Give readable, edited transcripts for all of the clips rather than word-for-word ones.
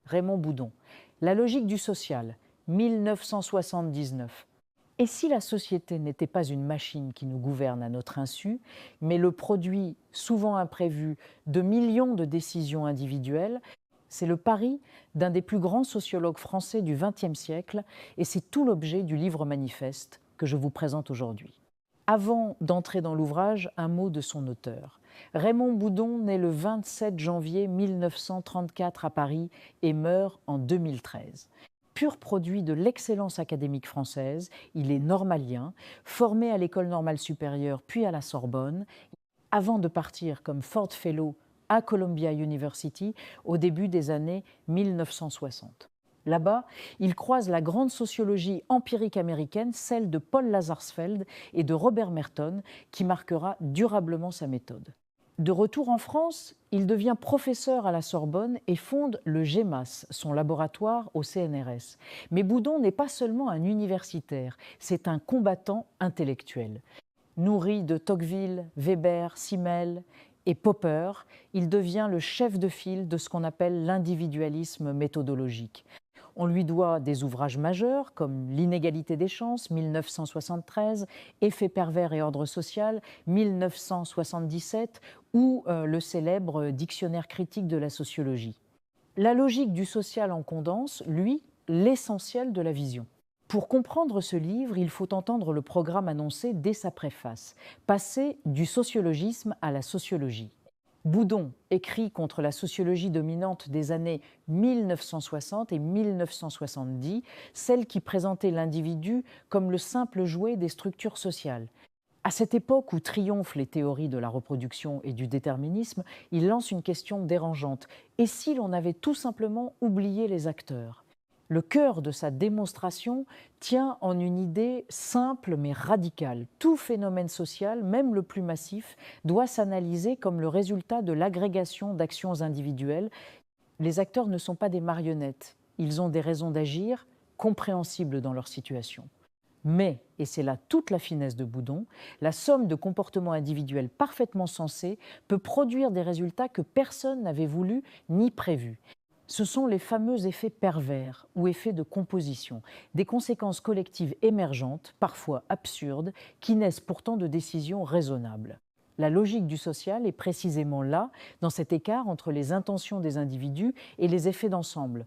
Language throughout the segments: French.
Raymond Boudon. La logique du social, 1979. Et si la société n'était pas une machine qui nous gouverne à notre insu, mais le produit, souvent imprévu, de millions de décisions individuelles, c'est le pari d'un des plus grands sociologues français du XXe siècle et c'est tout l'objet du livre manifeste que je vous présente aujourd'hui. Avant d'entrer dans l'ouvrage, un mot de son auteur. Raymond Boudon naît le 27 janvier 1934 à Paris et meurt en 2013. Pur produit de l'excellence académique française, il est normalien, formé à l'École normale supérieure puis à la Sorbonne, avant de partir comme Ford Fellow à Columbia University au début des années 1960. Là-bas, il croise la grande sociologie empirique américaine, celle de Paul Lazarsfeld et de Robert Merton, qui marquera durablement sa méthode. De retour en France, il devient professeur à la Sorbonne et fonde le GEMAS, son laboratoire au CNRS. Mais Boudon n'est pas seulement un universitaire, c'est un combattant intellectuel. Nourri de Tocqueville, Weber, Simmel et Popper, il devient le chef de file de ce qu'on appelle l'individualisme méthodologique. On lui doit des ouvrages majeurs comme L'inégalité des chances, 1973, Effets pervers et ordre social, 1977, ou le célèbre Dictionnaire critique de la sociologie. La logique du social en condense, lui, l'essentiel de la vision. Pour comprendre ce livre, il faut entendre le programme annoncé dès sa préface, passer du sociologisme à la sociologie. Boudon écrit contre la sociologie dominante des années 1960 et 1970, celle qui présentait l'individu comme le simple jouet des structures sociales. À cette époque où triomphent les théories de la reproduction et du déterminisme, il lance une question dérangeante. Et si l'on avait tout simplement oublié les acteurs ? Le cœur de sa démonstration tient en une idée simple mais radicale. Tout phénomène social, même le plus massif, doit s'analyser comme le résultat de l'agrégation d'actions individuelles. Les acteurs ne sont pas des marionnettes. Ils ont des raisons d'agir compréhensibles dans leur situation. Mais, et c'est là toute la finesse de Boudon, la somme de comportements individuels parfaitement sensés peut produire des résultats que personne n'avait voulu ni prévus. Ce sont les fameux effets pervers ou effets de composition, des conséquences collectives émergentes, parfois absurdes, qui naissent pourtant de décisions raisonnables. La logique du social est précisément là, dans cet écart entre les intentions des individus et les effets d'ensemble.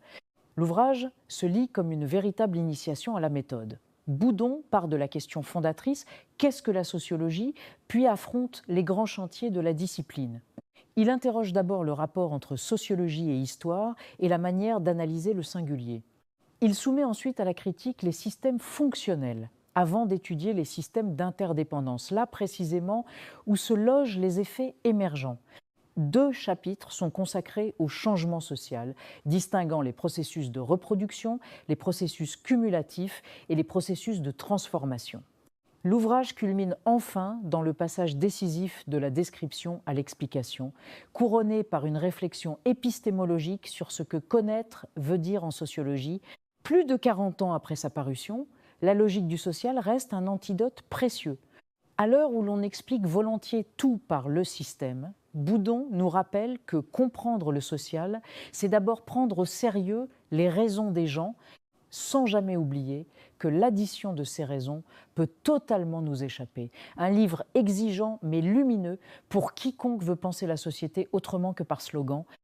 L'ouvrage se lit comme une véritable initiation à la méthode. Boudon part de la question fondatrice « Qu'est-ce que la sociologie ?», puis affronte les grands chantiers de la discipline. Il interroge d'abord le rapport entre sociologie et histoire et la manière d'analyser le singulier. Il soumet ensuite à la critique les systèmes fonctionnels, avant d'étudier les systèmes d'interdépendance, là précisément où se logent les effets émergents. 2 chapitres sont consacrés au changement social, distinguant les processus de reproduction, les processus cumulatifs et les processus de transformation. L'ouvrage culmine enfin dans le passage décisif de la description à l'explication, couronné par une réflexion épistémologique sur ce que connaître veut dire en sociologie. Plus de 40 ans après sa parution, la logique du social reste un antidote précieux. À l'heure où l'on explique volontiers tout par le système, Boudon nous rappelle que comprendre le social, c'est d'abord prendre au sérieux les raisons des gens, sans jamais oublier que l'addition de ces raisons peut totalement nous échapper. Un livre exigeant mais lumineux pour quiconque veut penser la société autrement que par slogan.